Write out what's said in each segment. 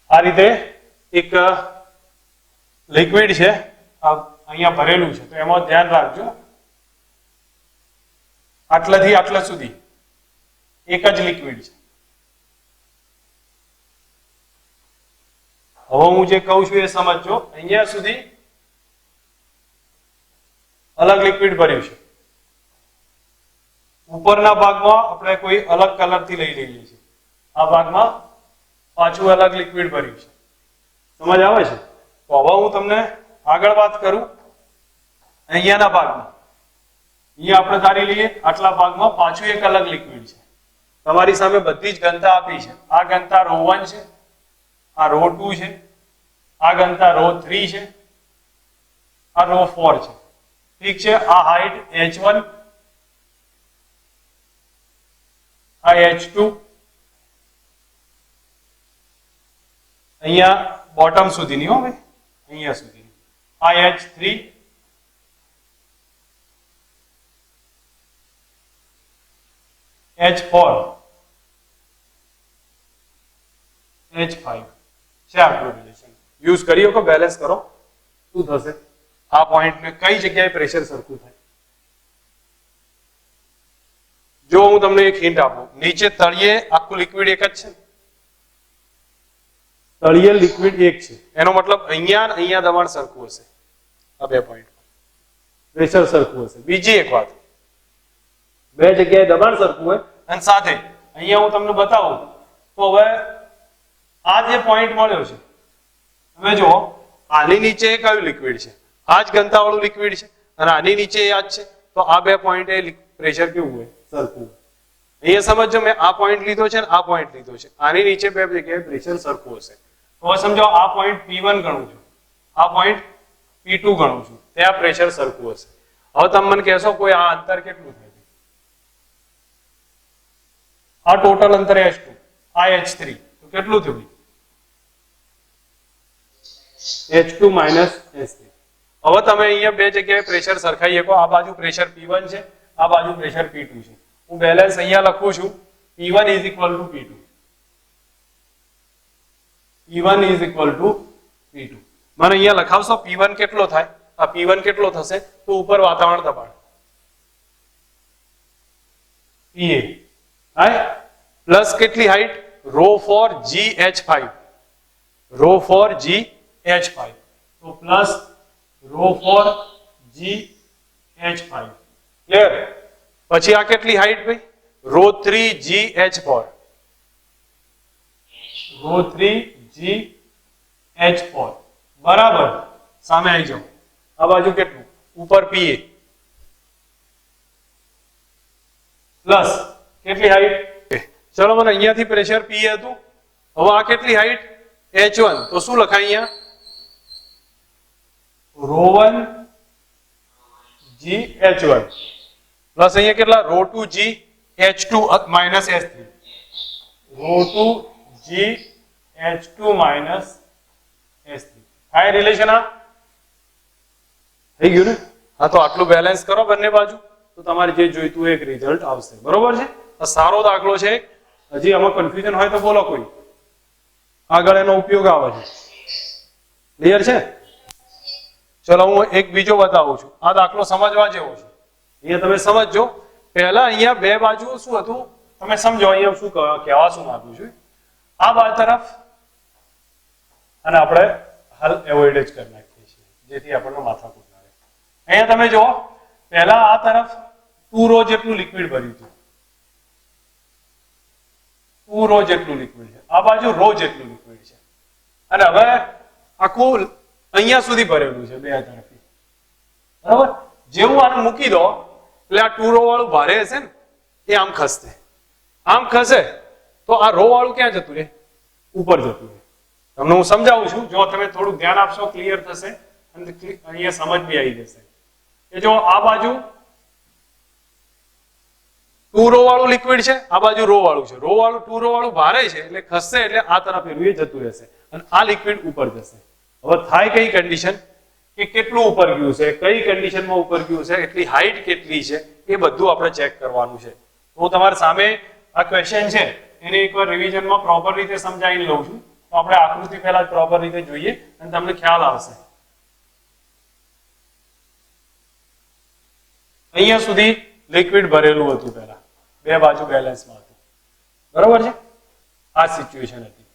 આ રીતે એક લિક્વિડ છે, અહીંયા ભરેલું છે, તો એમાં ધ્યાન રાખજો આટલાથી આટલા સુધી એક જ લિક્વિડ છે. હવે હું જે કહું છું એ સમજજો. અહીંયા સુધી અલગ લિક્વિડ ભર્યું છે, ઉપરના ભાગમાં આપણે કોઈ અલગ કલરથી લઈ લઈએ છીએ, આ ભાગમાં પાછું અલગ લિક્વિડ ભર્યું છે. સમજ આવે છે? તો હવે હું તમને આગળ વાત કરું. અહીંયાના ભાગમાં અહીંયા આપણે ધારી લઈએ આટલા ભાગમાં પાછું એક અલગ લિક્વિડ છે. તમારી સામે બધી જ ઘનતા આપી છે. આ ઘનતા ρ1 છે, આ ρ2 છે, આ ઘનતા ρ3 છે, આ ρ4 છે. ઠીક છે? આ હાઈટ h1, આ h2, અહીંયા બોટમ સુધીની હો ભાઈ, અહીંયા સુધીની, આ h3, h4, h5 છે આટલું રિલેશન. યુઝ કરી શકો, બેલેન્સ કરો. શું થશે? આ પોઈન્ટને કઈ જગ્યાએ પ્રેશર સરખું થાય? જો હું તમને એક હિન્ટ આપું, નીચે તળિયે આખું લિક્વિડ એક જ છે, તળિયે લિક્વિડ એક છે, એનો મતલબ અહીંયા અહીંયા દબાણ સરખું હશે. આ બે પોઈન્ટ પ્રેશર સરખું હશે. બીજી એક વાત, બે જગ્યાએ દબાણ સરખું હોય અને સાથે અહીંયા હું તમને બતાવું તો હવે આ જે પોઈન્ટ મળ્યો છે, તમે જુઓ આની નીચે કયું લિક્વિડ છે? આ જ ઘનતા વાળું લિક્વિડ છે, અને આની નીચે આ જ છે, તો આ બે પોઈન્ટ એ પ્રેશર કેવું હોય? સરખું. અહીંયા સમજો, મેં આ પોઈન્ટ લીધો છે અને આ પોઈન્ટ લીધો છે, આની નીચે બે જગ્યાએ પ્રેશર સરખું હશે. તો સમજો આ પોઈન્ટ P1 ગણું છું, આ પોઈન્ટ P2 ગણું છું, ત્યાં પ્રેશર સરખું હશે. હવે તમે મને કહેશો કોઈ આ અંતર કેટલું થાય? આ ટોટલ અંતર h2, આ h3, તો કેટલું થયું? h2 minus h3. હવે તમે અહીંયા બે જગ્યાએ પ્રેશર સરખાઈ શકો. આ બાજુ પ્રેશર P1 છે, આ બાજુ પ્રેશર P2 છે. હું બેલેન્સ અહીંયા લખું છું, P1 is equal to P2. P1 is equal to P2. મને અહીંયા લખાવશો P1 કેટલો થાય? આ P1 કેટલો થશે? તો ઉપર વાતાવરણ દબાણ PA પ્લસ કેટલી હાઈટ? ρ4 GH5, ρ4 GH5, તો પ્લસ ρ4 GH5. ક્લિયર? પછી આ કેટલી હાઈટ ભાઈ? ρ3 GH4, ρ3 GH4. બરાબર. સામે આવી જાઓ. આ બાજુ કેટલું? ઉપર PA પ્લસ કેટલી હાઈટ? ચલો, મને અહીંયાથી પ્રેશર P હતું. હવે આ કેટલી હાઈટ? h1, તો શું લખાય અહીંયા? ρ1 GH1 પ્લસ અહીંયા કેટલા? ρ2 GH2 minus h3, ρ2 GH2 minus h3. થાય રિલેશન? આ થઈ ગયું ને? હા, તો આટલું બેલેન્સ કરો બંને બાજુ, તો તમારે જે જોઈતું એક રિઝલ્ટ આવશે. બરોબર છે? આ સારો દાખલો છે. હજી આમાં કન્ફ્યુઝન હોય તો બોલો કોઈ, આગળ એનો ઉપયોગ આવે છે. ક્લિયર છે? ચલો, હું એક બીજો બતાવું છું. આ દાખલો સમજવા જેવો છે. અહીંયા તમે સમજજો. પહેલા અહીંયા બે બાજુ શું હતું તમે સમજો. અહીંયા શું કહેવા શું માંગુ છું, આ બાજુ તરફ અને આપણે હાલ એવોઇડ જ કરી નાખીએ છીએ, જેથી આપણને માથાકૂટ ના રહે. અહીંયા તમે જુઓ, પહેલા આ તરફ 2 ρ જેટલું લિક્વિડ ભર્યું હતું, 2 ρ જેટલું લિક્વિડ છે. આ બાજુ ρ જેટલું લિક્વિડ છે, અને હવે આખું અહીંયા સુધી ભરેલું છે બે તરફથી. બરાબર? જેવું આને મૂકી દો એટલે આ 2 ρ વાળું ભારે હશે ને, એ આમ ખસશે. આમ ખસે તો આ ρ વાળું ક્યાં જતું રહે? ઉપર જતું રહે. તમને હું સમજાવું છું, જો તમે થોડું ધ્યાન આપશો ક્લિયર થશે અને અહીંયા સમજ બી આવી જશે. કે જો આ બાજુ 2 ρ વાળું લિક્વિડ છે, આ બાજુ ρ વાળું છે. ρ વાળું 2 ρ વાળું ભારે છે એટલે ખસશે, એટલે આ તરફ એનું એ જતું રહેશે અને આ લિક્વિડ ઉપર જશે. હવે થાય કઈ કન્ડિશન કે કેટલું ઉપર ગયું છે, કઈ કન્ડિશનમાં ઉપર ગયું છે, એટલી હાઈટ કેટલી છે, એ બધું આપણે ચેક કરવાનું છે. તો હું તમારી સામે આ ક્વેશ્ચન છે એને એકવાર રિવિઝનમાં પ્રોપર રીતે સમજાવીને લઉં છું. તો આપણે આકૃતિ પહેલા પ્રોપર રીતે જોઈએ અને તમને ખ્યાલ આવશે. અહીંયા સુધી લિક્વિડ ભરેલું હતું, પહેલા બે બાજુ બેલેન્સમાં હતું, બરોબર છે. આ સિચ્યુએશન હતી.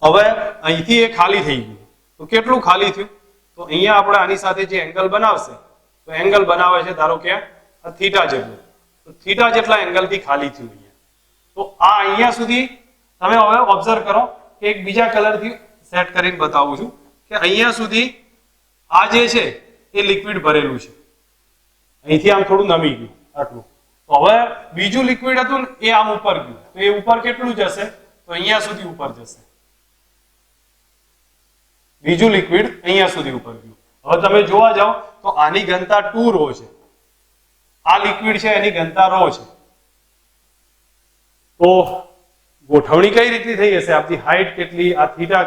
હવે અહીંથી એ ખાલી થઈ ગયું, તો કેટલું ખાલી થયું? તો અહીંયા આપણે આની સાથે જે એંગલ બનાવશે, તો એંગલ બનાવે છે ધારો કે આ થીટા જેટલું, તો થીટા જેટલા એંગલથી ખાલી થયું અહીંયા. તો આ અહીંયા સુધી તમે હવે ઓબ્ઝર્વ કરો કે એક બીજા કલરથી સેટ કરીને બતાવું છું કે અહીંયા સુધી આ જે છે એ લિક્વિડ ભરેલું છે. અહીંથી આમ થોડું નમી ગયું આટલું. તો હવે બીજું લિક્વિડ હતું ને એ આમ ઉપર ગયું, તો એ ઉપર કેટલું જશે? તો અહીંયા સુધી ઉપર જશે. બીજું લિક્વિડ અહીંયા સુધી ઉપર ગયું. હવે તમે જોવા જાઓ તો આની ઘનતા 2 રો છે, આ લિક્વિડ છે એની ઘનતા રો છે. તો ગોઠવણી કઈ રીતની થઈ હશે? આપણી હાઈટ કેટલી, આ થીટા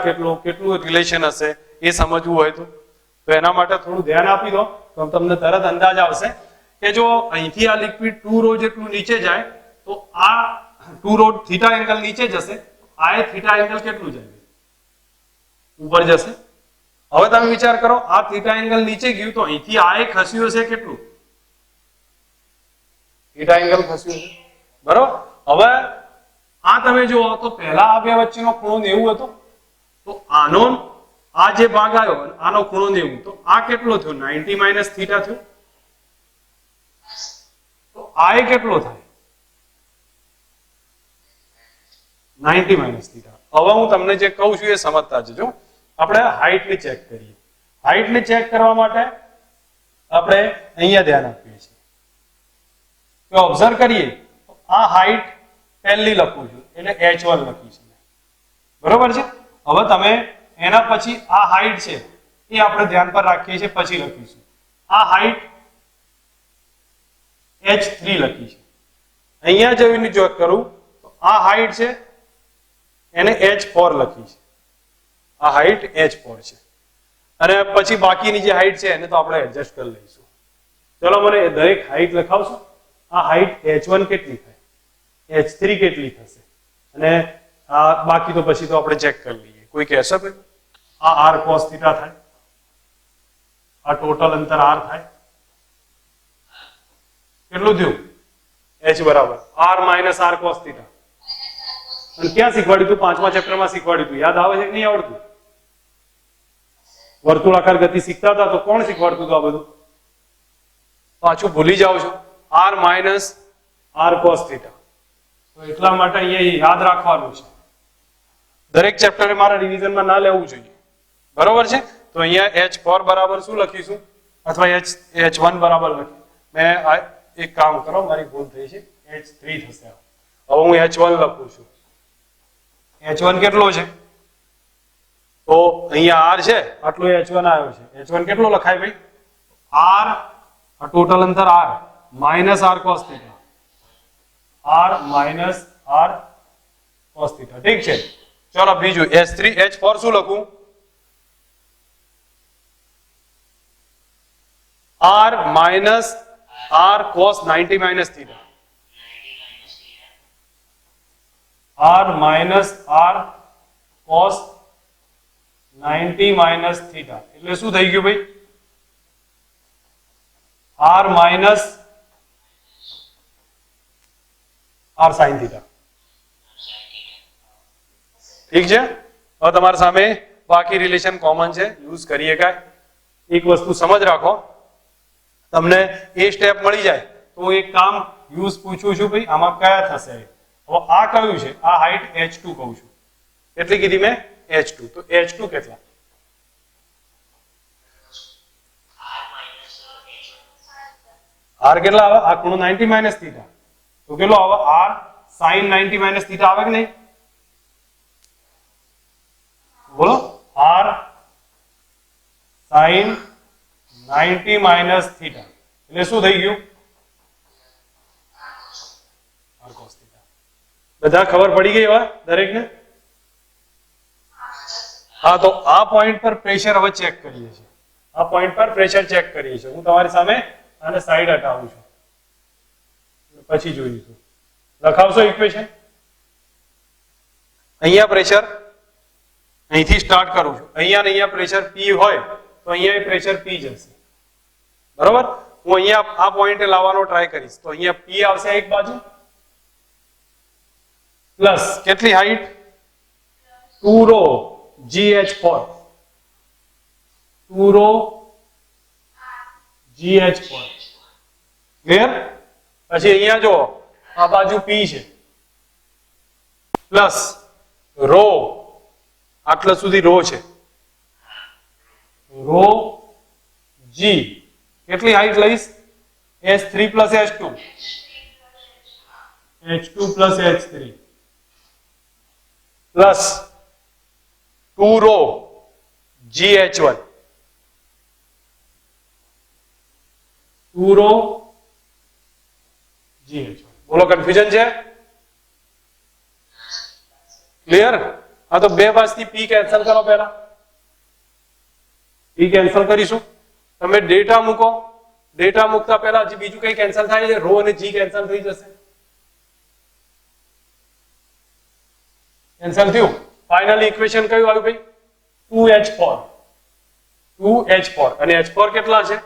કેટલું રિલેશન હશે એ સમજવું હોય તો એના માટે થોડું ધ્યાન આપી દો તો તમને તરત અંદાજ આવશે કે જો અહીંથી આ લિક્વિડ 2 રો જેટલું નીચે જાય તો આ 2 રો થીટા એંગલ નીચે જશે, આ થીટા એંગલ કેટલું જાય? ઉપર જશે. હવે તમે વિચાર કરો, આ થીટા એંગલ નીચે ગયું તો અહીંથી આ એક ખસ્યું હશે, કેટલું? થીટા એંગલ ખસ્યું છે, બરોબર. હવે આ તમે જુઓ તો પહેલા આ બે વચ્ચેનો ખૂણો 90 હતો, તો આનો આ જે ભાગ આવ્યો આનો ખૂણો 90, તો આ કેટલો થયો? 90 માઇનસ થીટા થયો. તો આ એ કેટલો થાય? 90 માઇનસ થીટા. હવે હું તમને જે કહું છું એ સમજતા જજો. આપણે હાઈટ ને ચેક કરીએ. હાઈટ ને ચેક કરવા માટે આપણે અહીંયા ધ્યાન આપીએ છીએ. તો ઓબ્ઝર્વ કરીએ તો આ હાઈટ પહેલી લખું છું એટલે h1 લખી છે, બરોબર છે. હવે તમે એના પછી આ હાઈટ છે એ આપણે ધ્યાન પર રાખીએ છીએ, પછી લખીશું. આ હાઈટ h3 લખી છે. અહીંયા જઈને જો કરું તો આ હાઈટ છે એને h4 લખી છે. આ હાઈટ h4 છે અને પછી બાકીની જે હાઈટ છે એને તો આપણે એડજસ્ટ કરી લઈશું. ચલો મને દરેક હાઈટ લખાવશો. આ હાઈટ h1 કેટલી થાય, h3 કેટલી થશે અને આ બાકી તો પછી તો આપણે ચેક કરી લઈએ. કોઈ કહેશે ભાઈ આ r cos θ થાય, આ ટોટલ અંતર r થાય, કેટલું થયું? h બરાબર r માઇનસ r cos θ. અને ક્યાં શીખવાડ્યું હતું? 5મા ચેપ્ટરમાં શીખવાડ્યું હતું. યાદ આવે છે કે નહીં આવડતું? વર્તુળાકાર ગતિ શીખતા હતા તો કોણ શીખવાડતું હતું આ બધું? પાછું ભૂલી જાઓ છો. r minus r cos θ. તો એટલા માટે અહીંયા યાદ રાખવાનું છે. દરેક ચેપ્ટરે મારા રિવિઝનમાં ના લેવું જોઈએ, બરોબર છે. તો અહીંયા h4 બરાબર શું લખીશું અથવા h1 બરાબર લખી. મેં એક કામ કરો, મારી ભૂલ થઈ છે, h3 થશે. હવે હું h1 લખું છું. h1 કેટલો છે? તો અહીંયા r છે, આટલો h1 આવ્યો છે. h1 કેટલો લખાય ભાઈ? r, આ ટોટલ અંતર r minus r cos θ. r minus r cos θ. ઠીક છે. ચલો બીજું h3 h4 શું લખું? r minus r cos 90 minus θ. r minus r cos 90 minus θ એટલે શું થઈ ગયું ભાઈ? r minus r sin θ. ઠીક છે. હવે તમારી સામે બાકી રિલેશન કોમન છે, યુઝ કરીએ. કાંઈ એક વસ્તુ સમજ રાખો, તમને એ સ્ટેપ મળી જાય તો એક કામ યુઝ પૂછું છું ભાઈ આમાં કયા થશે. હવે આ કયું છે? આ હાઈટ h2 કહું છું. કેટલી કીધી મેં? h2. તો h2 કેટલા? r કેટલા આવે? આ ખૂણો 90 માઇનસ θ. તો કેટલો આવે? r sin 90 માઇનસ θ આવે કે નહીં? બોલો. r sin 90 માઇનસ θ એટલે શું થઈ ગયું? r cos θ. બધા ખબર પડી ગઈ હવે દરેકને? હા, તો આ પોઈન્ટ પર પ્રેશર હવે ચેક કરીએ છીએ. આ પોઈન્ટ પર પ્રેશર ચેક કરીએ છીએ. હું તમારી સામે આને સાઈડ હટાવું છું, પછી જોઈશું. લખાવશો ઇક્વેશન? અહીંયા પ્રેશર અહીંથી સ્ટાર્ટ કરું છું, અહીંયા ને અહીંયા પ્રેશર P હોય તો અહીંયા પ્રેશર P જશે, બરોબર. હું અહીંયા આ પોઈન્ટે લાવવાનો ટ્રાય કરીશ તો અહીંયા P આવશે એક બાજુ પ્લસ કેટલી height 2 row GH4, 2 row GH4 clear. પછી અહીંયા જો આ બાજુ P છે પ્લસ રો આટલા સુધી રો છે, રો G કેટલી હાઈટ લઈશ H3 plus H2, H2 plus H3 plus 2 rho GH1, 2 rho GH1. બોલો કન્ફ્યુઝન છે? ક્લિયર? હા તો બે બાજુથી P કેન્સલ કરો, પહેલા P કેન્સલ કરીશું. તમે ડેટા મૂકો, ડેટા મૂકતા પહેલા હજી બીજું કઈ કેન્સલ થાય છે, રો અને G કેન્સલ થઈ જશે. કેન્સલ થયું. ફાઇનલી ઇક્વેશન કયું આવ્યું ભાઈ? 2H4, 2H4 અને H4 કેટલા છે?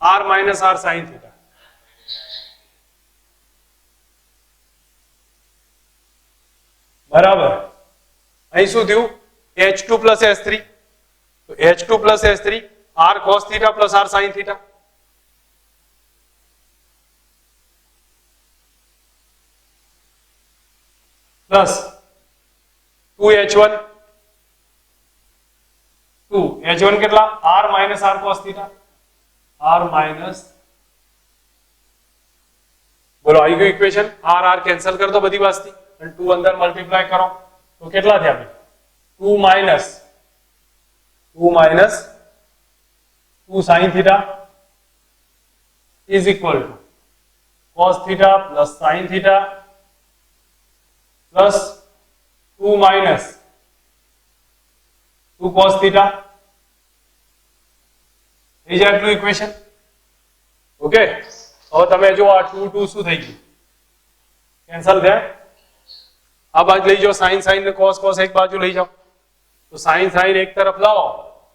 R minus R sin theta. બરાબર. અહીં શું થયું? H2 plus H3, તો H2 plus H3 R cos theta plus R sin theta. Plus 2H1, 2H1 કેટલા? R minus R cos theta, R minus. બોલો આવી ગયું ઇક્વેશન. R R કેન્સલ કરી દો બધી બાજુથી અને 2 અંદર મલ્ટીપ્લાય કરો તો કેટલા થયા ભાઈ? 2 minus 2 sin theta is equal to cos theta plus sin theta plus 2 minus 2 cos theta. થઈ જાય આટલું ઇક્વેશન. ઓકે, હવે તમે જો આ 2 2 શું થઈ ગયું? કેન્સલ થયા. આ બાજુ લઈ જાઓ, sin sin ને cos cos એક બાજુ લઈ જાઓ તો sin sin એક તરફ લાવો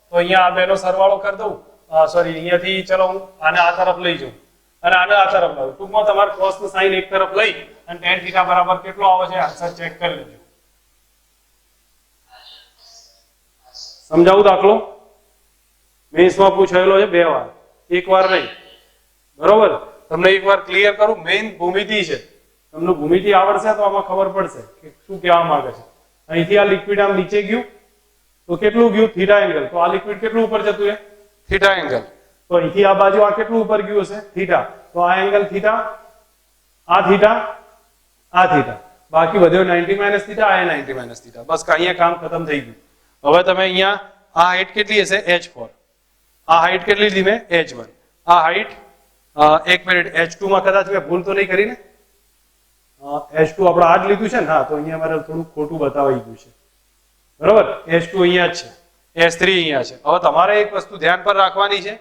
તો અહીંયા આ બેનો સરવાળો કરી દઉં. સોરી, અહીંયાથી ચલો હું આને આ તરફ લઈ જાઉં અને આને આ તરફ લાવું. ટૂંકમાં તમારે cos ને sin એક તરફ લઈ અને tan theta બરાબર કેટલો આવે છે આન્સર ચેક કરી લેજો. સમજાવું દાખલો? મેન્સમાં પૂછાયેલો છે 2 વાર, એક વાર નહીં. બરોબર, તમને એક વાર ક્લિયર કરું. મેઇન ભૂમિતિ છે, તમને ભૂમિતિ આવડશે તો આમાં ખબર પડશે કે શું કહેવા માંગે છે. અહીંથી આ લિક્વિડ આમ નીચે ગયું તો કેટલું ગયું? Theta angle. તો આ લિક્વિડ કેટલું ઉપર જતું છે? Theta angle. તો અહીંથી આ બાજુ આ કેટલું ઉપર ગયું હશે? થીટા. તો આ એંગલ થીટા, આ થીટા, આ થીટા, બાકી બધો 90 માઇનસ થીટા, આ 90 માઇનસ થીટા. બસ અહીંયા કામ ખતમ થઈ ગયું. હવે તમે અહીંયા આ હાઈટ કેટલી હશે? H4. આ હાઈટ કેટલી લીધી મેં? H1. આ હાઈટ એક મિનિટ, H2 માં કદાચ મેં ભૂલ તો નહીં કરી ને? H2 આપણે આ જ લીધું છે ને? હા, તો અહીંયા મારે થોડું ખોટું બતાવાઈ ગયું છે. બરોબર, H2 અહીંયા જ છે, H3 અહીંયા છે. હવે તમારે એક વસ્તુ ધ્યાન પર રાખવાની છે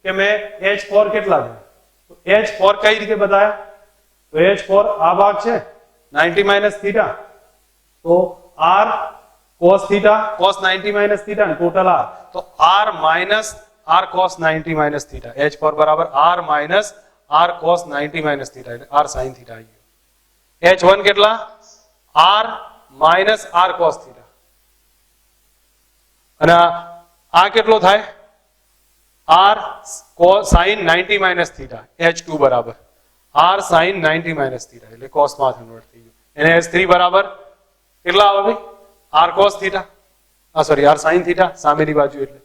કે મેં H4 કેટલા છે? તો H4 કઈ રીતે બતાવ્યા? તો H4 આ ભાગ છે 90 માઇનસ થીટા, તો R cos theta cos 90 minus theta અને ટોટલ R, તો R minus R cos 90 minus theta. H4 બરાબર R minus R cos 90 minus theta એટલે R sin theta આવી ગયું. H1 કેટલા? R minus R cos theta અને આ કેટલો થાય? R cos sin 90 minus theta. H2 બરાબર R sin 90 minus theta એટલે cos માં કન્વર્ટ થઈ ગયું. અને H3 બરાબર કેટલા આવે ભાઈ? R cos theta, sorry R sin theta, સામેની બાજુ. એટલે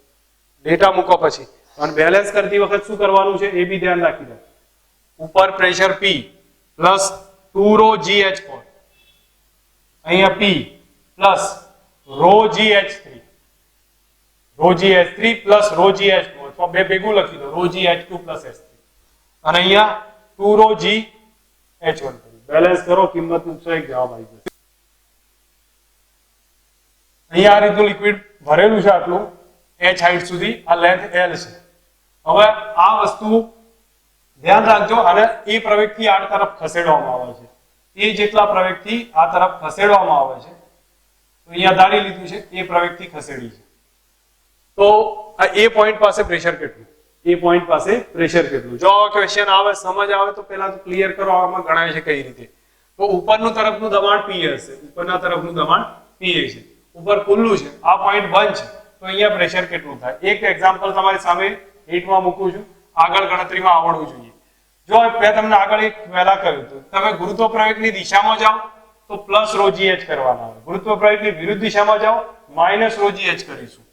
ડેટા મૂકો પછી અને બેલેન્સ કરતી વખત શું કરવાનું છે એ બી ધ્યાન રાખી દો. ઉપર pressure P plus 2 row GH4, અહીંયા P plus rho GH3, rho GH3 plus rho GH2, અથવા બે ભેગું લખી દો, રો GH2 પ્લસ H3 અને અહીંયા 2 રો GH1. બેલેન્સ કરો, કિંમત મૂકશો, એક જવાબ આવી જશે. અહીંયા આ રીતનું લિક્વિડ ભરેલું છે આટલું H હાઈટ સુધી, આ લેન્થ L છે. હવે આ વસ્તુ ધ્યાન રાખજો અને એ પ્રવેગથી આ તરફ ખસેડવામાં આવે છે. એ જેટલા પ્રવેગથી આ તરફ ખસેડવામાં આવે છે તો અહીંયા ધારી લીધું છે એ પ્રવેગથી ખસેડી છે. તો આ એ પોઈન્ટ પાસે પ્રેશર કેટલું, એ પોઈન્ટ પાસે પ્રેશર કેટલું. જો ક્વેશ્ચન આવે સમજ આવે તો પહેલા તો ક્લિયર કરો આમાં ગણાય છે કઈ રીતે. તો ઉપરનું તરફનું દબાણ PA હશે, ઉપરના તરફનું દબાણ PA છે, ઉપર ખુલ્લું છે, આ પોઈન્ટ બંધ છે, તો અહીંયા પ્રેશર કેટલું થાય. એક એક્ઝામ્પલ તમારી સામે હીટમાં મૂકું છું, આગળ ગણતરીમાં આવડવું જોઈએ. જો મેં તમને આગળ એક વહેલા કહ્યું હતું, તમે ગુરુત્વ પ્રવેગની દિશામાં જાઓ તો પ્લસ ρ GH કરવાના આવે, ગુરુત્વ પ્રવેગની વિરુદ્ધ દિશામાં જાઓ માઇનસ ρ GH કરીશું.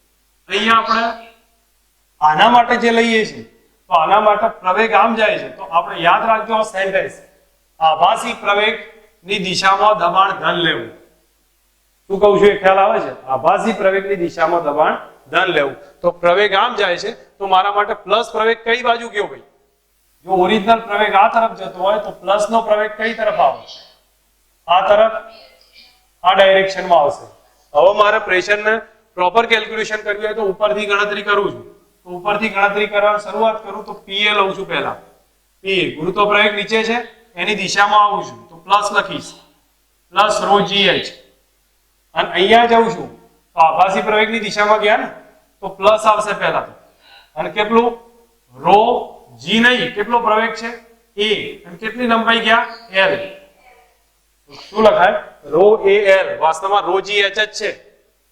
અહીંયા આપણે આના માટે જે લઈએ છીએ તો આના માટે પ્રવેગ આમ જાય છે, તો આપણે યાદ રાખજો આ સેન્ટેન્સ, આભાસી પ્રવેગની દિશામાં દબાણ ધન લેવું. શું કહું છું એ ખ્યાલ આવે છે? આભાસી પ્રવેગની દિશામાં દબાણ ધન લેવું. તો પ્રવેગ આમ જાય છે તો મારા માટે પ્લસ પ્રવેગ કઈ બાજુ ગયો ભાઈ? જો ઓરિજિનલ પ્રવેગ આ તરફ જતો હોય તો પ્લસ નો પ્રવેગ કઈ તરફ આવે? આ તરફ, આ ડાયરેક્શનમાં આવશે. હવે મારે પ્રેશરને પ્રોપર કેલ્ક્યુલેશન કરવી હોય તો ઉપરથી ગણતરી કરું છું, તો ઉપરથી ગણતરી કરવાની શરૂઆત કરું તો PA લઉં છું. પહેલા PA ગુરુત્વ પ્રવેગ નીચે છે એની દિશામાં આવું છું તો પ્લસ લખીશ, પ્લસ ρ GH. અને અહીંયા જાઉં છું તો આભાસી પ્રવેગની દિશામાં ગયા ને તો પ્લસ આવશે પહેલા તો. અને કેટલું? ρ G નહીં, કેટલો પ્રવેગ છે? A. અને કેટલી લંબાઈ ગયા? L. શું લખાય? ρ AL. વાસ્તવમાં ρ GH જ છે,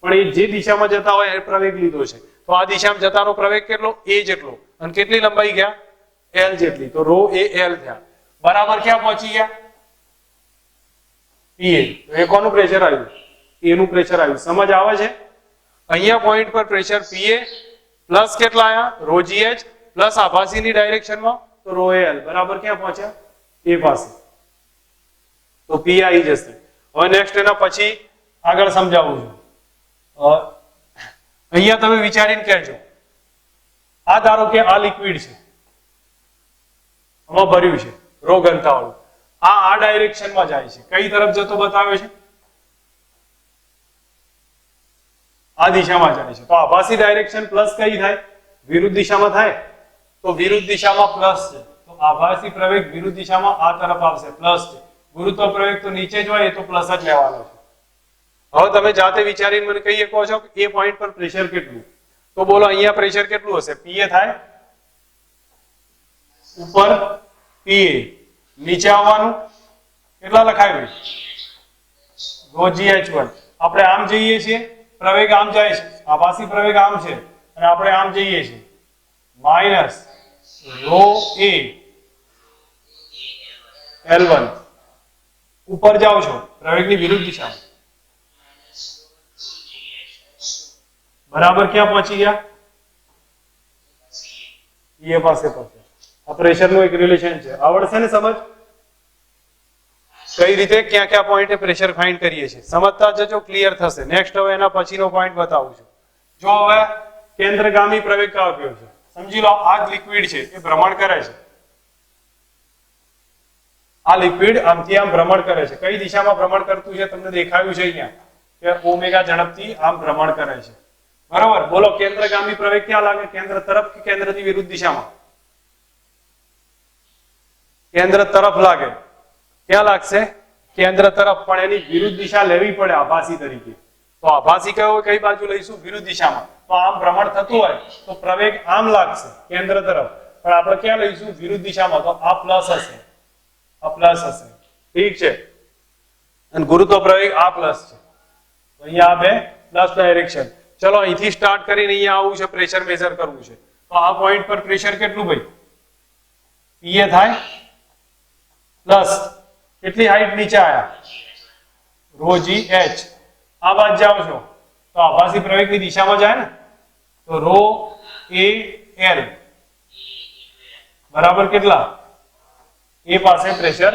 પણ એ જે દિશામાં જતા હોય એ પ્રવેગ લીધો છે. તો આ દિશામાં જતાનો પ્રવેગ કેટલો? A જેટલો. અને કેટલી લંબાઈ ગયા? L જેટલી. તો ρ AL થયા. બરાબર ક્યાં પહોંચી ગયા? PA. તો એ કોનું પ્રેશર આવ્યું? A નું પ્રેશર આવ્યું. સમજ આવે છે? અહીંયા પોઈન્ટ પર પ્રેશર PA પ્લસ કેટલા આયા? ρ GH પ્લસ આભાસીની ડાયરેક્શનમાં તો ρ AL. બરાબર ક્યાં પહોંચ્યા? A પાસે. તો P આવી જશે. હવે નેક્સ્ટ એના પછી આગળ સમજાવું છું. અહીંયા તમે વિચારીને કહેજો, આ ધારો કે આ લિક્વિડ છે, આમાં ભર્યું છે ρ ઘનતાવાળું, આ ડાયરેક્શનમાં જાય છે. કઈ તરફ જતો બતાવે છે? આ દિશામાં જાય છે. તો આભાસી ડાયરેક્શન પ્લસ કઈ થાય? વિરુદ્ધ દિશામાં થાય. તો વિરુદ્ધ દિશામાં પ્લસ છે, તો આભાસી પ્રવેગ વિરુદ્ધ દિશામાં આ તરફ આવશે, પ્લસ છે. ગુરુત્વ પ્રવેગ તો નીચે જ હોય, એ તો પ્લસ જ લેવાનો છે. હવે તમે જાતે વિચારીને મને કહી શકો છો કે એ પોઈન્ટ પર પ્રેશર કેટલું? તો બોલો અહીંયા પ્રેશર કેટલું હશે? PA થાય, ઉપર PA, નીચે આવવાનું કેટલા લખાય? ρ GH1. આપણે આમ જઈએ છીએ, પ્રવેગ આમ જાય છે, આભાસી પ્રવેગ આમ છે, અને આપણે આમ જઈએ છીએ, માઇનસ ρ L1. ઉપર જાઓ છો પ્રવેગની વિરુદ્ધ દિશામાં, બરાબર ક્યાં પહોંચી ગયા? એ પાસે પહોંચ્યા. આ પ્રેશર નું એક રિલેશન છે. આવડશે ને સમજ? કઈ રીતે ક્યાં ક્યાં પોઈન્ટે પ્રેશર ફાઇન્ડ કરીએ છીએ સમજતા જજો, ક્લિયર થશે. નેક્સ્ટ હવે એના પછીનો પોઈન્ટ બતાવું છું. જો હવે કેન્દ્રગામી પ્રવેગ કયો છે સમજી લો. આ જ લિક્વિડ છે, એ ભ્રમણ કરે છે. આ લિક્વિડ આમથી આમ ભ્રમણ કરે છે. કઈ દિશામાં ભ્રમણ કરતું છે તમને દેખાયું છે અહીંયા કે ઓમેગા ઝડપથી આમ ભ્રમણ કરે છે. બરાબર. બોલો કેન્દ્રગામી પ્રવેગ ક્યાં લાગે? કેન્દ્ર તરફ કે કેન્દ્રની વિરુદ્ધ દિશામાં? કેન્દ્ર તરફ લાગે. ક્યાં લાગશે? કેન્દ્ર તરફ. પણ એની વિરુદ્ધ દિશા લેવી પડે આભાસી તરીકે. તો આભાસી કયો કઈ બાજુ લઈશું? વિરુદ્ધ દિશામાં. તો આમ ભ્રમણ થતું હોય તો પ્રવેગ આમ લાગશે કેન્દ્ર તરફ, પણ આપણે ક્યાં લઈશું? વિરુદ્ધ દિશામાં. તો આ પ્લસ હશે, આ પ્લસ હશે. ઠીક છે. અને ગુરુત્વ પ્રવેગ આ પ્લસ છે, તો અહીંયા આ બે પ્લસ ડાયરેક્શન. ચલો અહીંથી સ્ટાર્ટ કરીને અહીંયા આવું છે, પ્રેશર મેઝર કરવું છે. તો આ પોઈન્ટ પર પ્રેશર કેટલું ભાઈ? PA થાય પ્લસ કેટલી હાઈટ નીચે આયા? ρ GH. આ બાદ જાઓ છો તો આભાસી પ્રવેગની દિશામાં જાય ને, તો ρ AL બરાબર કેટલા? એ પાસે પ્રેશર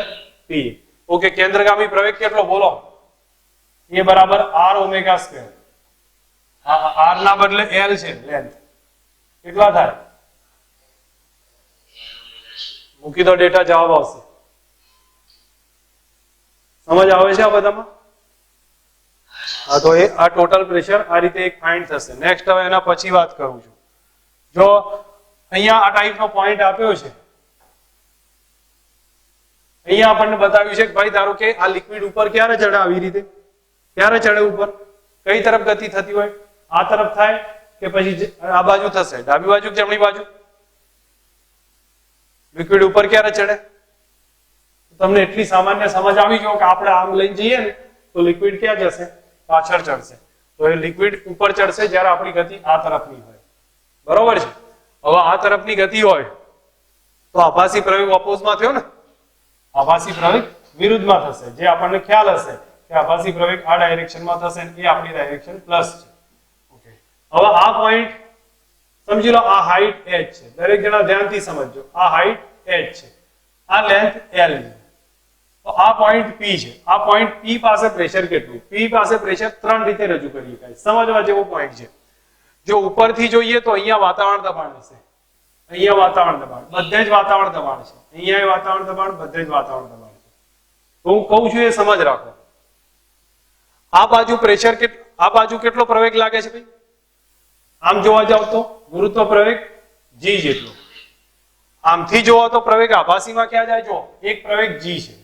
P. ઓકે. કેન્દ્રગામી પ્રવેગ કેટલો બોલો? એ બરાબર R ઓમેગા સ્ક્વેર. R ના બદલે L છે લેન્થ. કેટલા થાય? મૂકી દો ડેટા, જવાબ આવશે. સમજ આવે છે આ બધામાં? હા, તો એ આ ટોટલ પ્રેશર આ રીતે એક ફાઇન્ડ થશે. નેક્સ્ટ હવે એના પછી વાત કરું છું. જો અહીંયા આ ટાઈપનો પોઈન્ટ આપ્યો છે, અહીંયા આપણને બતાવ્યું છે કે ભાઈ ધારો કે આ લિક્વિડ ઉપર ક્યારે ચડે? આવી રીતે ક્યારે ચડે ઉપર? કઈ તરફ ગતિ થતી હોય? આ તરફ થાય કે પછી આ બાજુ થશે? ડાબી બાજુ કે જમણી બાજુ? લિક્વિડ ઉપર ક્યારે ચડે? તમને એટલી સામાન્ય સમજ આવી ગયો કે આપણે આમ લઈને જઈએ ને તો લિક્વિડ ક્યાં જશે? પાછળ ચડશે. તો એ લિક્વિડ ઉપર ચડશે જ્યારે આપણી ગતિ આ તરફની હોય. બરોબર છે? હવે આ તરફની ગતિ હોય તો આભાસી પ્રયોગ ઓપોઝમાં થયો ને, આભાસી પ્રયોગ વિરુદ્ધમાં થશે. જે આપણને ખ્યાલ હશે કે આભાસી પ્રયોગ આ ડાયરેક્શનમાં થશે ને એ આપણી ડાયરેક્શન પ્લસ છે. ઓકે, હવે આ પોઈન્ટ સમજી લો, આ હાઈટ h છે. દરેક જણા ધ્યાનથી સમજજો. આ હાઈટ h છે, આ લેન્થ l છે. તો આ પોઈન્ટ p છે. આ પોઈન્ટ p પાસે પ્રેશર કેટલું? p પાસે પ્રેશર ત્રણ રીતે રજૂ કરી શકાય. સમજવા જેવો પોઈન્ટ છે. જો ઉપરથી જોઈએ તો અહીંયા વાતાવરણ દબાણ હશે, અહીંયા વાતાવરણ દબાણ, બધે જ વાતાવરણ દબાણ છે. અહીંયા વાતાવરણ દબાણ, બધે જ વાતાવરણ દબાણ છે. તો હું કહું છું એ સમજ રાખો. આ બાજુ પ્રેશર આ બાજુ કેટલો પ્રવેગ લાગે છે ભાઈ? આમ જોવા જાવ તો ગુરુત્વ પ્રવેગ g જેટલો. આમથી જોવો તો પ્રવેગ આભાસીમાં ક્યાં જાય? જો એક પ્રવેગ g છે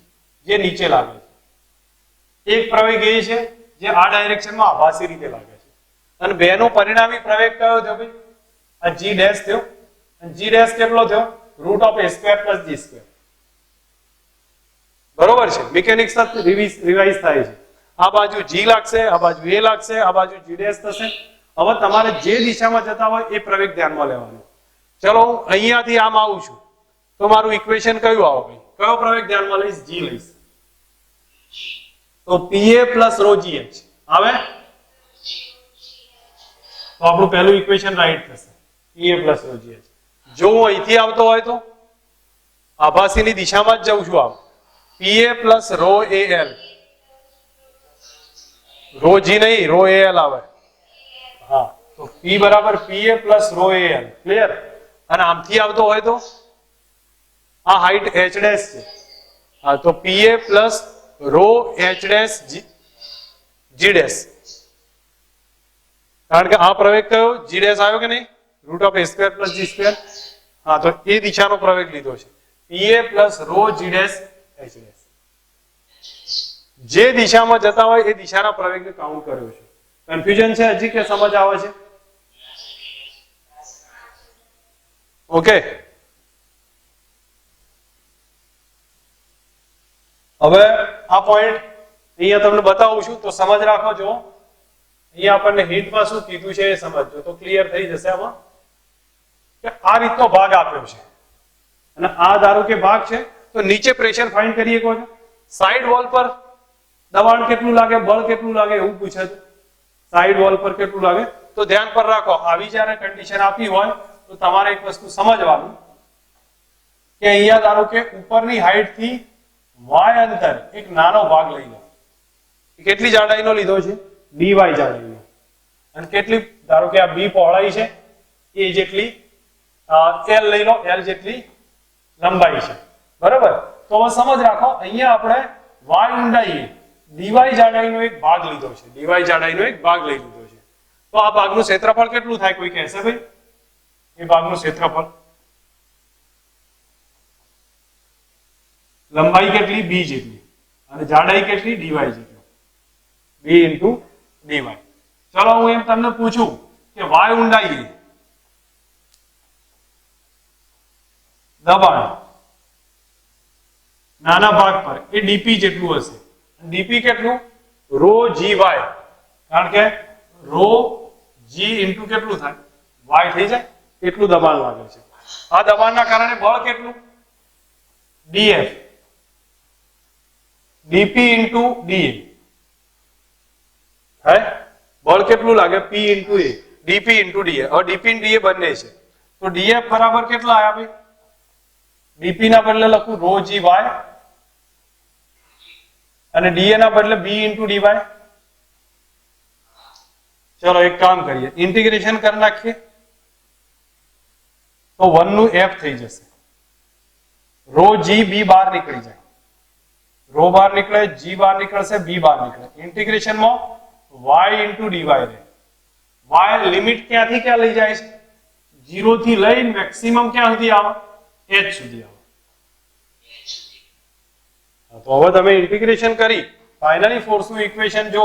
જે નીચે લાગે છે, એક પ્રવેગ એ છે જે આ ડાયરેક્શનમાં આભાસી રીતે લાગે છે, અને બેનો પરિણામી પ્રવેગ કયો થયો ભાઈ? આ g ડેશ થયો. અને g ડેશ કેટલો થયો? Root of a square plus g square. બરોબર છે? મિકેનિક્સ રિવાઇઝ થાય છે. આ બાજુ g લાગશે, આ બાજુ a લાગશે, આ બાજુ g ડેશ થશે. હવે તમારે જે દિશામાં જતા હોય એ પ્રવેગ ધ્યાનમાં લેવાનો. ચલો હું અહીંયાથી આમ આવું છું તો મારું ઇક્વેશન કયું આવે ભાઈ? કયો પ્રવેગ ધ્યાનમાં લઈશ? g લઈશ. તો pa પ્લસ rho gh આવે તો આપણું પહેલું ઇક્વેશન રાઈટ થશે, pa પ્લસ rho gh. જો હું અહીંથી આવતો હોય તો આભાસીની દિશામાં જ જઉં છું. આમ pa plus rho al, rho g નહીં, rho al આવે. હા, તો p બરાબર pa plus rho al. Clear? અને આમથી આવતો હોય તો આ હાઈટ h ડેશ છે. હા, તો pa plus rho h dash g dash. કારણ કે આ પ્રવેગ કયો? g ડેશ આવ્યો કે નહીં? Root of a square plus g square. હા, તો એ દિશાનો પ્રવેગ લીધો છે. pa plus rho g dash h dash. જે દિશામાં જતા હોય એ દિશાના પ્રવેગને કાઉન્ટ કર્યો છે. કન્ફ્યુઝન છે હજી કે સમજ આવે છે? ઓકે, હવે આ પોઈન્ટ અહીંયા તમને બતાવું છું તો સમજ રાખો. જો અહીંયા આપણને હિન્ટમાં શું કીધું છે એ સમજજો તો ક્લિયર થઈ જશે. આમાં કે આ રીતનો ભાગ આપ્યો છે અને આ ધારો કે ભાગ છે તો નીચે પ્રેશર ફાઇન્ડ કરીએ કોને? સાઈડ વોલ પર દબાણ કેટલું લાગે, બળ કેટલું લાગે એવું પૂછે છે. સાઈડ વોલ પર કેટલું લાગે? તો ધ્યાન પર રાખો, આવી જ્યારે કન્ડિશન આપી હોય તો તમારે એક વસ્તુ સમજવાનું કે અહીંયા ધારો કે ઉપરની હાઈટ થી y અંતર એક નાનો ભાગ લઈ લો. કેટલી જાડાઈનો લીધો છે? dy જાડાઈનો. અને કેટલી ધારો કે આ b પહોળાઈ છે એ જેટલી l લઈ લો, l જેટલી લંબાઈ છે. બરાબર? તો હવે સમજ રાખો, અહીંયા આપણે y ઊંડાઈએ dy જાડાઈનો એક ભાગ લીધો છે, dy જાડાઈનો એક ભાગ લઈ લીધો છે. તો આ ભાગનું ક્ષેત્રફળ કેટલું થાય? કોઈ કહેશે ભાઈ? એ ભાગનું ક્ષેત્રફળ લંબાઈ કેટલી? b જેટલી અને જાડાઈ કેટલી? dy જેટલી. b into dy. ચલો હું એમ તમને પૂછું કે y ઊંડાઈએ દબાણ નાના ભાગ પર એ dp જેટલું હશે. dp કેટલું? rho gy. કારણ કે rho g into કેટલું થાય? y થઈ જાય. એટલું દબાણ લાગે છે. આ દબાણના કારણે બળ કેટલું? df. dp into da. હે બળ કેટલું લાગે? p into a. dp into da. હવે dp and da બંને છે તો df બરાબર કેટલા આયા ભાઈ? dp ના બદલે લખું rho gy અને da ના બદલે b into dy. ચલો એક કામ કરીએ, ઇન્ટિગ્રેશન કરી નાખીએ તો 1 નું f થઈ જશે. rho g b બહાર નીકળી જાય, rho બહાર નીકળે, g બહાર નીકળશે, b બહાર નીકળે. ઇન્ટિગ્રેશનમાં y into dy રહે. y લિમિટ ક્યાંથી ક્યાં લઈ જાય છે? 0 થી લઈને મેક્સિમમ ક્યાં સુધી આવે? h સુધી આવે. તો હવે તમે ઇન્ટિગ્રેશન કરી ફાઇનલી ફોર્સનું ઇક્વેશન જો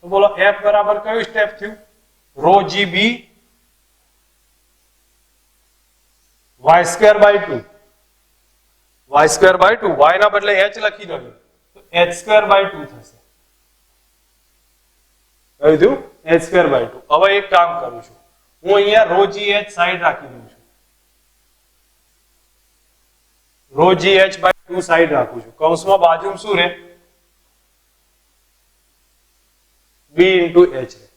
તો બોલો F બરાબર કયું સ્ટેપ થયું? Rho G B y square by 2, y square by 2, y ના બદલે h લખી દો તો h સ્ક્વેર બાય 2 થશે. કહી દઉં h સ્ક્વેર બાય 2. હવે એક કામ કરું છું, હું અહીંયા રો જી h સાઈડ રાખી દઉં છું, rho G h by 2 side રાખું છું. કૌંસમાં બાજુમાં શું રહે? b into h રહે.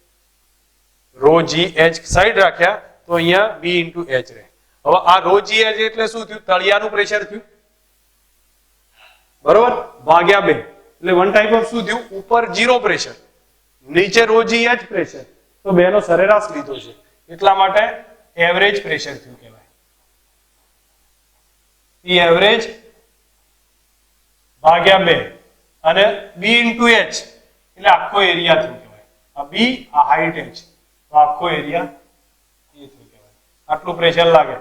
રો જી h સાઈડ રાખ્યા તો અહીંયા b into h રહે. હવે આ રો જી h એટલે શું થયું? તળિયાનું પ્રેશર થયું, બરોબર, ભાગ્યા 2 એટલે વન ટાઈપ ઓફ શું થયું? ઉપર 0 પ્રેશર, નીચે રો જી h પ્રેશર, તો બે નો સરેરાશ લીધો છે એટલા માટે એવરેજ પ્રેશર થયું કહેવાય. P એવરેજ ભાગ્યા 2 અને b into h એટલે આખો એરિયા થયું કહેવાય. આ b, આ હાઈટ h, તો આખો એરિયા એ થયું કહેવાય. આટલું પ્રેશર લાગે.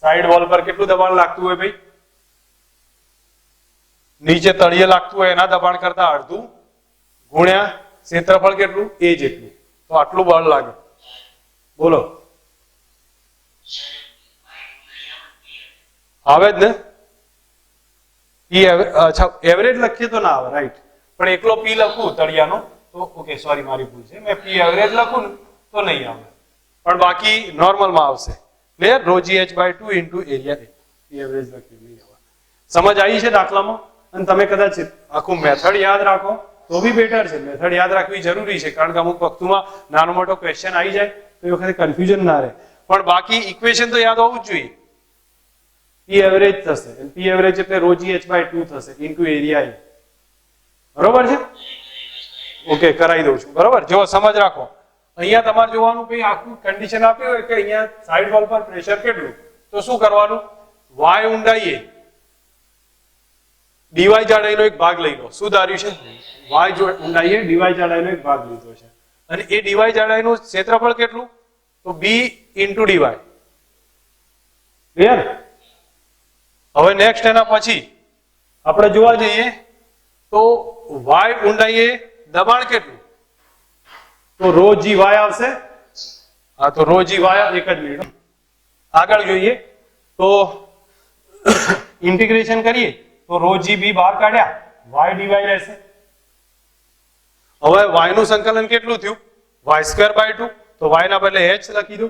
સાઈડ વોલ પર કેટલું દબાણ લાગતું હોય ભાઈ? નીચે તળિયે લાગતું હોય એના દબાણ કરતા અડધું ગુણ્યા ક્ષેત્રફળ કેટલું? એ જેટલું, તો આટલું બળ લાગે. બોલો આવે જ ને? અચ્છા, એવરેજ લખીએ તો ના આવે, રાઈટ, પણ એકલો પી લખું તળિયાનો તો ઓકે, સોરી મારી ભૂલ છે, મેં પી એવરેજ લખું ને તો નહીં આવે, પણ બાકી નોર્મલમાં આવશે. Clear? Rho G h by 2 into area એ. પી એવરેજ લખ્યું નહીં આવે. સમજ આવી છે દાખલામાં? અને તમે કદાચ આખું મેથડ યાદ રાખો તો બી બેટર છે. મેથડ યાદ રાખવી જરૂરી છે, કારણ કે અમુક વસ્તુમાં નાનો મોટો ક્વેશ્ચન આવી જાય તો એ વખતે કન્ફ્યુઝન ના રહે, પણ બાકી ઇક્વેશન તો યાદ હોવું જ જોઈએ. પી એવરેજ થશે, પી એવરેજ એટલે રો જી h બાય 2 થશે ઇન્ટુ એરિયા એ. બરોબર છે? ઓકે, કરાવી દઉં છું. બરોબર, જો સમજ રાખો. અહીંયા તમારે જોવાનું કઈ આખું કન્ડિશન આપ્યું હોય કે અહીંયા સાઈડ વોલ પર પ્રેશર કેટલું, તો શું કરવાનું? y ઊંડાઈએ dy જાડાઈનો એક ભાગ લઈ લો. શું ધાર્યું છે? y ઊંડાઈએ dy જાડાઈનો એક ભાગ લીધો છે, અને એ dy જાડાઈનું ક્ષેત્રફળ કેટલું? તો b into dy. ક્લિયર? હવે નેક્સ્ટ એના પછી આપણે જોવા જઈએ તો y ઊંડાઈએ દબાણ કેટલું? તો રો જી વાય આવશે. હા, તો રો જી વાય. એક જ મિનિટ, આગળ જોઈએ તો ઇન્ટિગ્રેશન કરીએ તો રો જી બી બહાર કાઢ્યા, વાય ડીવાય રહેશે. હવે y નું સંકલન કેટલું થયું? y સ્ક્વેર બાય 2, તો y ના બદલે h લખી દો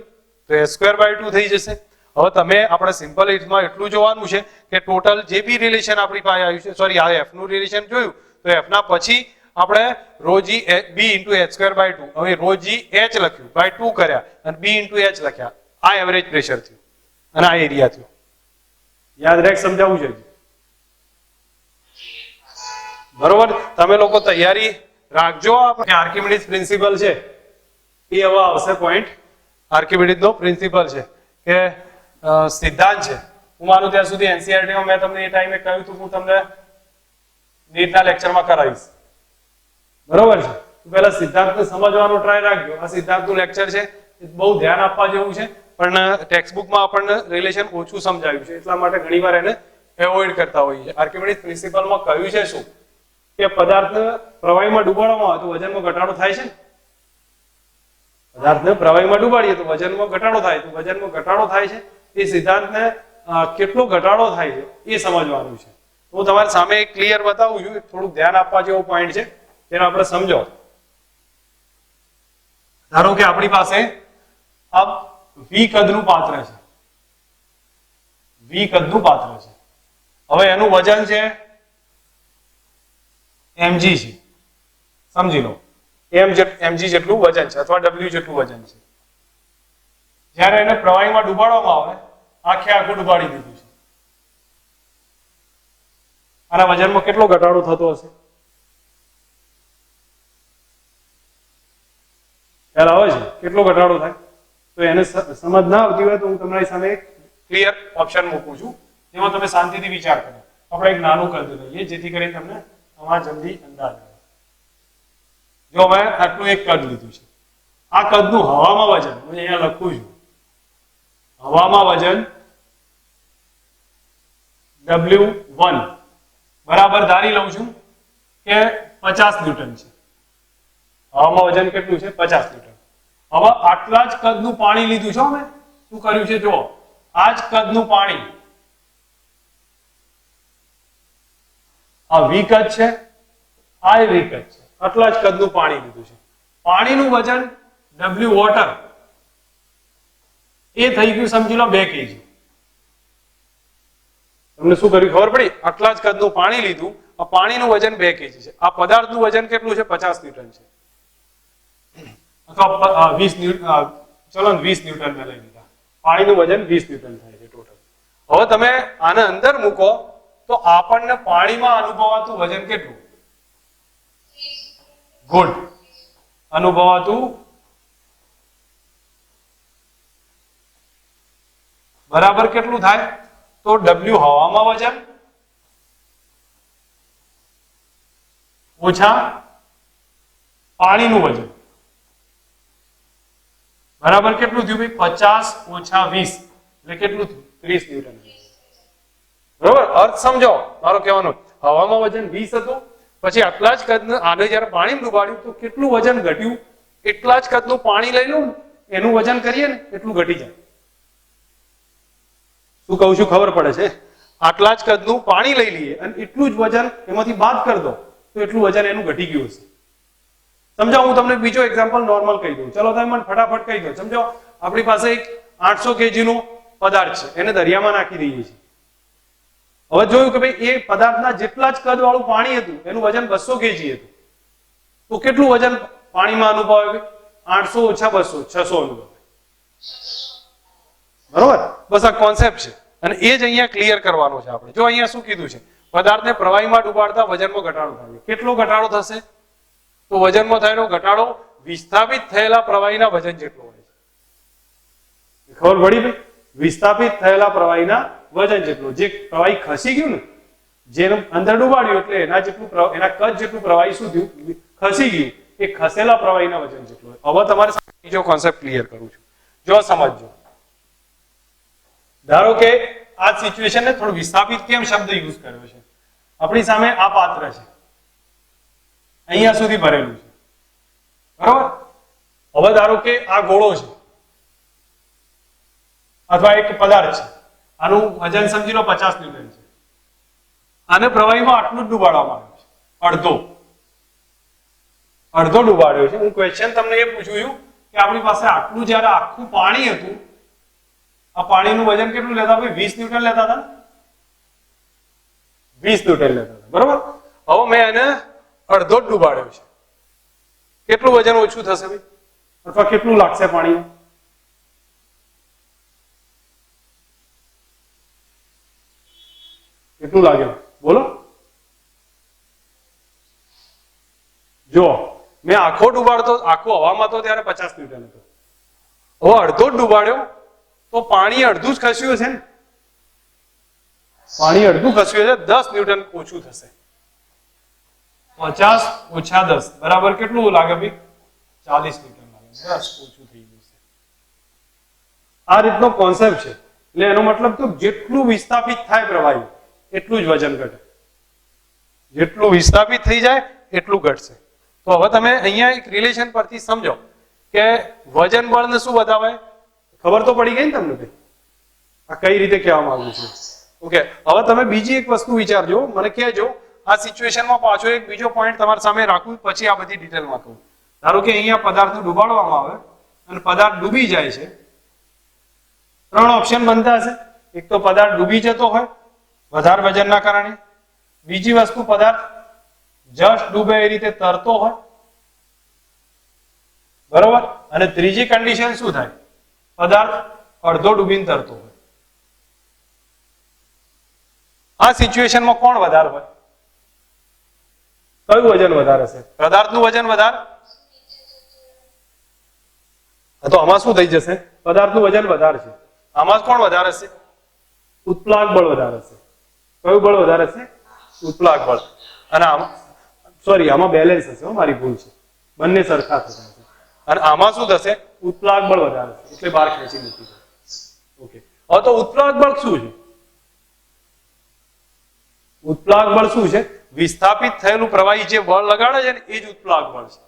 તો h સ્ક્વેર બાય 2 થઈ જશે. હવે તમે આપણે સિમ્પલ ઇટમાં એટલું જોવાનું છે કે ટોટલ જે બી રિલેશન આપણી પાસે આવ્યું છે, સોરી આ f નું રિલેશન જોયું તો f ના પછી આપણે rho G b into h square by 2, હવે રો જી h લખ્યું, બાય 2 કર્યા અને b into h લખ્યા. આ એવરેજ પ્રેશર થયું અને આ એરિયા થયું. યાદ રાખ, સમજાવવું જોઈએ. બરોબર, તમે લોકો તૈયારી રાખજો. આપણે આર્કિમિડીઝ પ્રિન્સિપલ છે એ હવે આવશે પોઈન્ટ. આર્કિમિડીઝ નો પ્રિન્સિપલ છે કે સિદ્ધાંત છે. હું માનું ત્યાં સુધી એનસીઈઆરટી માં મેં તમને એ ટાઈમે કહ્યું હતું, હું તમને નીટના લેક્ચરમાં કરાવીશ. બરોબર છે? પહેલા સિદ્ધાંતને સમજવાનો ટ્રાય રાખજો. આ સિદ્ધાંતનું લેક્ચર છે, બહુ ધ્યાન આપવા જેવું છે, પણ ટેક્સ્ટબુકમાં આપણને રિલેશન ઓછું સમજાવ્યું છે, એટલા માટે ઘણીવાર એને એવોઇડ કરતા હોઈએ. આર્કિમિડીઝ પ્રિન્સિપલમાં કહ્યું છે શું કે પદાર્થ પ્રવાહીમાં ડૂબાડવામાં આવે તો વજનમાં ઘટાડો થાય છે. પદાર્થને પ્રવાહીમાં ડૂબાડીએ તો વજનમાં ઘટાડો થાય, તો વજનમાં ઘટાડો થાય છે. એ સિદ્ધાંતને કેટલો ઘટાડો થાય છે એ સમજવાનું છે. હું તમારી સામે ક્લિયર બતાવું છું, થોડુંક ધ્યાન આપવા જેવો પોઈન્ટ છે, તેને આપણે સમજો. ધારો કે આપણી પાસે આ v કદનું પાત્ર છે, v કદનું પાત્ર છે. હવે એનું વજન છે mg છે, સમજી લો mg જેટલું વજન છે અથવા w જેટલું વજન છે. જ્યારે એને પ્રવાહીમાં ડૂબાડવામાં આવે, આખે આખું ડૂબાડી દીધું છે, આના વજનમાં કેટલો ઘટાડો થતો હશે? ખ્યાલ આવે છે કેટલો ઘટાડો થાય? તો એને સમજ ના આવતી હોય તો હું તમારી સામે એક ક્લિયર ઓપ્શન મૂકું છું, જેમાં તમે શાંતિથી વિચાર કરો. આપણે એક નાનું કદ લઈએ જેથી કરીને તમને આમાં જલ્દી અંદાજ આવે. જો મેં આટલું એક કદ લીધું છે, આ કદનું હવામાં વજન હું અહીંયા લખું છું, હવામાં વજન W1 બરાબર ધારી લઉં છું કે 50 ન્યૂટન છે. હવામાં વજન કેટલું છે 50 ન્યૂટન. હવે આટલા જ કદનું પાણી લીધું છે. અમે શું કર્યું છે જો આ જ કદનું પાણી, આ V કદ છે, આ V કદ છે, આટલા જ કદનું પાણી લીધું છે. પાણીનું વજન W વોટર એ થઈ ગયું સમજી લો 2 kg. તમને શું કર્યું ખબર પડી? આટલા જ કદનું પાણી લીધું, આ પાણીનું વજન 2 kg છે. આ પદાર્થનું વજન કેટલું છે 50 ન્યૂટન છે, અથવા 20 ન્યૂટન. ચલો 20 ન્યૂટન મેં લઈ લીધા. પાણીનું વજન 20 ન્યૂટન થાય છે ટોટલ. હવે તમે આને અંદર મૂકો તો આપણને પાણીમાં અનુભવાતું વજન કેટલું? ગુડ. અનુભવાતું બરાબર કેટલું થાય? તો W હવામાં વજન ઓછા પાણીનું વજન બરાબર કેટલું થયું ભાઈ? 50 ઓછા 20 એટલે કેટલું થયું? 30 ન્યૂટન. બરોબર? અર્થ સમજો મારો કહેવાનો. હવામાં વજન 20 હતું, પછી આટલા જ કદનું આને જ્યારે પાણીમાં ડુબાડ્યું તો કેટલું વજન ઘટ્યું? એટલા જ કદનું પાણી લઈ લો, એનું વજન કરીએ ને એટલું ઘટી જાય. શું કહું છું ખબર પડે છે? આટલા જ કદનું પાણી લઈ લઈએ અને એટલું જ વજન એમાંથી બાદ કરી દો તો એટલું વજન એનું ઘટી ગયું હશે. સમજાવો, હું તમને બીજો એક્ઝામ્પલ નોર્મલ કહી દઉં. ચલો તમે મને ફટાફટ કહી દો. સમજો આપણી પાસે એક 800 kg નો પદાર્થ છે, એને દરિયામાં નાખી દઈએ છીએ. હવે જોયું કે ભાઈ એ પદાર્થના જેટલા જ કદ વાળું પાણી હતું એનું વજન 200 kg હતું, તો કેટલું વજન પાણીમાં અનુભવાય? 800 ઓછા 200 600 અનુભવાય. બરોબર? બસ આ કોન્સેપ્ટ છે અને એ જ અહીંયા ક્લિયર કરવાનો છે આપણે. જો અહીંયા શું કીધું છે? પદાર્થને પ્રવાહીમાં ડુબાડતા વજનમાં ઘટાડો થાય. કેટલો ઘટાડો થશે? તો વજનમાં થયેલો ઘટાડો વિસ્થાપિત થયેલા પ્રવાહીના વજન જેટલો હોય છે. ખબર પડી ભાઈ? વિસ્થાપિત થયેલા પ્રવાહીના વજન જેટલો. જે પ્રવાહી ખસી ગયું ને, જેને અંદર ડુબાડ્યું એટલે એના જેટલું એના કદ જેટલું પ્રવાહી શું થયું? ખસી ગયું. એ ખસેલા પ્રવાહીના વજન જેટલું. હવે તમારે બીજો કોન્સેપ્ટ ક્લિયર કરું છું. જો સમજજો. ધારો કે આ સિચ્યુએશનને થોડું વિસ્થાપિત કેમ શબ્દ યુઝ કર્યો છે? આપણી સામે આ પાત્ર છે, અહીંયા સુધી ભરેલું છે. બરોબર? હવે ધારો કે આ ગોળો છે અથવા એક પદાર્થ છે, આનું વજન સમજી લો 50 ન્યૂટન છે. આને પ્રવાહીમાં આટલું જ ડુબાડવામાં આવ્યું છે, અડધો ડુબાડ્યો છે. હું ક્વેશ્ચન તમને એ પૂછું છું કે આપણી પાસે આટલું જયારે આખું પાણી હતું, આ પાણીનું વજન કેટલું લેતા? ભાઈ 20 ન્યૂટન લેતા હતા. 20 ન્યૂટન લેતા હતા. બરોબર? હવે મેં એને અડધો જ ડુબાડ્યો છે. કેટલું વજન ઓછું થશે ભાઈ? અથવા કેટલું લાગશે પાણી? કેટલું લાગે બોલો? જો મેં આખો ડુબાડતો, આખો હવામાં તો ત્યારે 50 ન્યૂટન હતો. હવે અડધો જ ડુબાડ્યો તો પાણી અડધું જ ખસ્યું હશે ને? પાણી અડધું ખસ્યું હશે, 10 ન્યૂટન ઓછું થશે. 50 ઓછા 10 બરાબર કેટલું લાગે ભાઈ? 40 ન્યૂટન લાગે. બસ ઓછું થઈ ગયું છે. આ રીતનો કોન્સેપ્ટ છે. એટલે એનો મતલબ તો જેટલું વિસ્થાપિત થાય પ્રવાહી એટલું જ વજન ઘટે. જેટલું વિસ્થાપિત થઈ જાય એટલું ઘટશે. તો હવે તમે અહીંયા એક રિલેશન પરથી સમજો કે વજન બળને શું બતાવે? ખબર તો પડી ગઈ ને તમને ભાઈ? આ કઈ રીતે કહેવા માંગુ છું. ઓકે, હવે તમે બીજી એક વસ્તુ વિચારજો, મને કહેજો. આ સિચ્યુએશનમાં પાછો એક બીજો પોઈન્ટ તમારી સામે રાખું, પછી આ બધી ડિટેલમાં કહું. ધારો કે અહીંયા પદાર્થને ડુબાડવામાં આવે અને પદાર્થ ડૂબી જાય છે. 3 ઓપ્શન બનતા હશે. એક તો પદાર્થ ડૂબી જતો હોય વધારે વજનના કારણે. બીજી વસ્તુ પદાર્થ જસ્ટ ડૂબે એ રીતે તરતો હોય. બરોબર? અને ત્રીજી કન્ડિશન શું થાય? પદાર્થ અડધો ડૂબીને તરતો હોય. આ સિચ્યુએશનમાં કોણ વધારે હોય? કયું વજન વધારે હશે? પદાર્થનું વજન વધારે. તો આમાં શું થઈ જશે? પદાર્થનું વજન વધારે છે. આમાં કોણ વધારે હશે? ઉત્પ્લાક બળ વધારે હશે. કયું બળ વધારે હશે? ઉત્પ્લાક બળ. અને આમાં સોરી, આમાં બેલેન્સ હશે. મારી ભૂલ છે. બંને સરખા થશે. અને આમાં શું થશે? ઉત્પ્લાક બળ વધારે છે એટલે બહાર ખેંચી મૂકી દે. ઓકે, હવે તો ઉત્પ્લાક બળ શું છે? ઉત્પ્લાક બળ શું છે? વિસ્થાપિત થયેલું પ્રવાહી જે બળ લગાડે છે ને એ જ ઉત્પ્લાક બળ છે.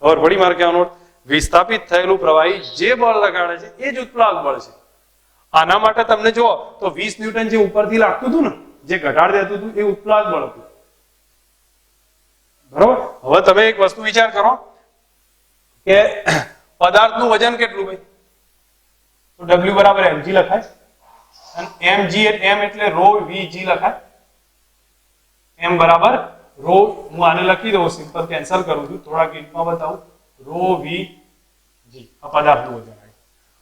ખબર પડી મારે કહેવાનો અર્થ? વિસ્થાપિત થયેલું પ્રવાહી જે બળ લગાડે છે એ જ ઉત્પ્લાવક બળ છે. આના માટે તમને જો તો 20 ન્યૂટન જે ઉપરથી લાગતું હતું ને, જે ઘટાડી દેતું હતું, એ ઉત્પ્લાવક બળ હતું. બરોબર. હવે તમે એક વસ્તુ વિચાર કરો કે પદાર્થનું વજન કેટલું ભાઈ? તો W બરાબર mg લખાય, અને mg m એટલે રો vg લખાય. m બરાબર રો, હું આને લખી દઉં, સિમ્પલ કેન્સલ કરું છું, થોડા ગીતમાં બતાવું. રો vg આ પદાર્થનું વજન.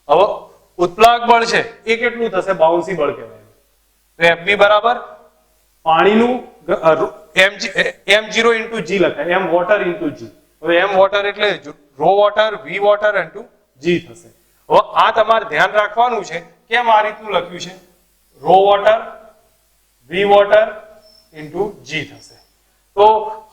હવે ઉત્પ્લાવક બળ છે એ કેટલું થશે? બાઉન્સી બળ કહેવાય. તો Fb બરાબર પાણીનું m0 into g લખાય, m વોટર into g. હવે m વોટર એટલે row water v water into g થશે. હવે આ તમારે ધ્યાન રાખવાનું છે, કેમ આ રીતનું લખ્યું છે? Row water v water into g થશે. તો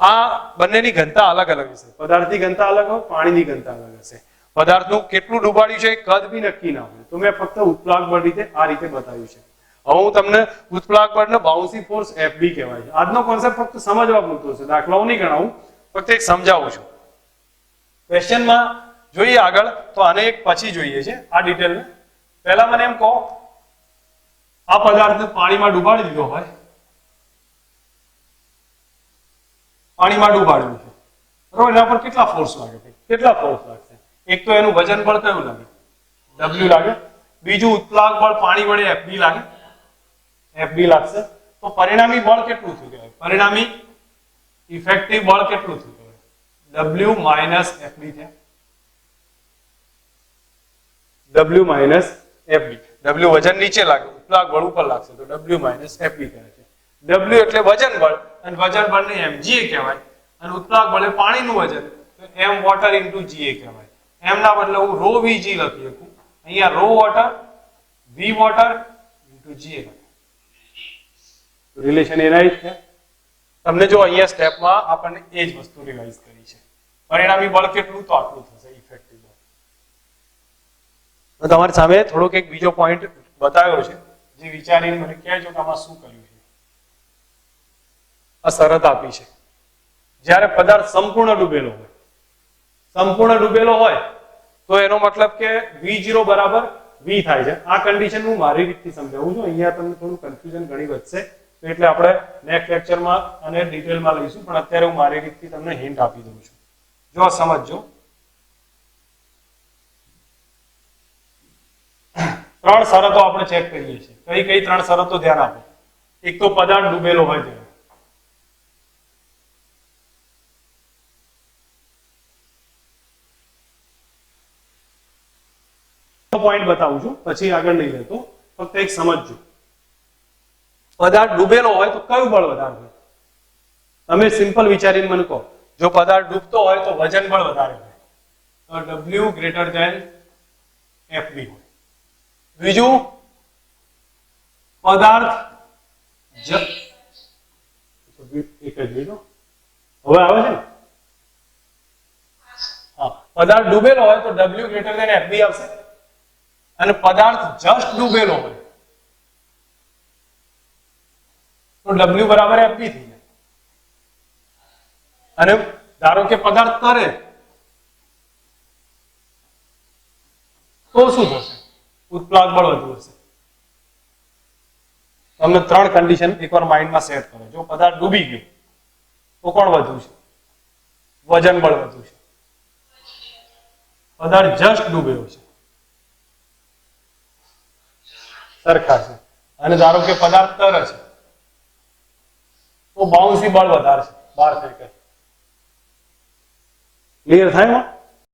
આ બંનેની ઘનતા અલગ અલગ હશે. પદાર્થની ઘનતા અલગ હોય, પાણીની ઘનતા અલગ હશે. પદાર્થનું કેટલું ડૂબાડ્યું છે એ કદ બી નક્કી ના હોય. તો મેં ફક્ત ઉત્પ્લાવક બળ રીતે આ રીતે બતાવ્યું છે. હવે હું તમને ઉત્પ્લાવક બળનો બાઉન્સી ફોર્સ Fb કહેવાય છે. આજનો કોન્સેપ્ટ ફક્ત સમજવા પૂરતો છે, દાખલાઓ નહીં ગણાવું, ફક્ત એક સમજાવું છું. ક્વેશ્ચનમાં જોઈએ આગળ, તો આને એક પછી જોઈએ છે આ ડિટેલ. પહેલા મને એમ કહો, આ પદાર્થને પાણીમાં ડૂબાડી દીધો હોય, પાણીમાં ડૂબાડ્યું છે, બરોબર, એના પર કેટલા ફોર્સ લાગે? કેટલા ફોર્સ લાગશે? એક તો એનું વજન બળ કયું લાગે? W લાગે. બીજું ઉત્પ્લાવક બળ પાણી વડે Fb લાગે, Fb લાગશે. તો પરિણામી બળ કેટલું થયું કહેવાય? પરિણામી ઇફેક્ટિવ બળ કેટલું થયું કહેવાય? W માઇનસ Fb થયા. W minus Fb. W વજન નીચે લાગે, ઉત્પ્લાવક બળ ઉપર લાગશે, તો W માઇનસ Fb કહે છે. W એટલે વજન બળ, અને વજન બળને mga કહેવાય, અને ઉત્પ્લાવક બળ એ પાણીનું વજન, તો m વોટર into ga કહેવાય. m ના બદલે હું રો vg લખી શકું, અહીંયા row water v water into ga લખું. રિલેશન એના જ છે. તમને જો અહીંયા સ્ટેપમાં આપણને એ જ વસ્તુ રિવાઇઝ કરી છે. પરિણામી બળ કેટલું? તો આટલું થશે ઇફેક્ટિવ બળ. તો તમારી સામે થોડોક એક બીજો પોઈન્ટ બતાવ્યો છે, જે વિચારીને મને કહેજો કે આમાં શું કર્યું છે. આ શરત આપી છે, જ્યારે પદાર્થ સંપૂર્ણ ડૂબેલો હોય, સંપૂર્ણ ડૂબેલો હોય તો એનો મતલબ કે V0 બરાબર V થાય છે. આ કન્ડિશન હું મારી રીતથી સમજાવું છું, અહીંયા તમને થોડું કન્ફ્યુઝન ઘણી વધશે, તો એટલે આપણે નેક્સ્ટ લેક્ચરમાં અને ડિટેલમાં લઈશું, પણ અત્યારે હું મારી રીતથી તમને હિન્ટ આપી દઉં છું. જો સમજજો. ત્રણ શરતો આપણે ચેક કરીએ છીએ. કઈ કઈ ત્રણ શરતો? ધ્યાન આપો. એક તો પદાર્થ ડૂબેલો હોય ત્યારે, પોઈન્ટ બતાવું છું, પછી આગળ નહીં લેતો, ફક્ત એક સમજજો. પદાર્થ ડૂબેલો હોય તો કયું બળ વધારે હોય? તમે સિમ્પલ વિચારીને મને કહો. જો પદાર્થ ડૂબતો હોય તો વજન બળ વધારે હોય, તો W ગ્રેટર ધેન Fb હોય. બીજું, પદાર્થ એક જ મિનિટ, હવે આવે છે ને? હા, પદાર્થ ડૂબેલો હોય તો W ગ્રેટર ધેન Fb આવશે, અને પદાર્થ જસ્ટ ડૂબેલો હોય તો W બરાબર Fb થઈ જાય. અને ધારો કે પદાર્થ તરે તો શું થશે? ઉત્પ્લાવક બળ વધુ હશે. તમને ત્રણ કન્ડિશન એકવાર માઇન્ડમાં સેટ કરો. જો પદાર્થ ડૂબી ગયો તો કોણ વધુ છે? વજન બળ વધુ છે. પદાર્થ જસ્ટ ડૂબેલો છે, સરખા છે. અને ધારો કે પદાર્થ તરે છે તો બાઉન્સી બળ વધારે છે, બહાર ફેંકે. ક્લિયર થાય?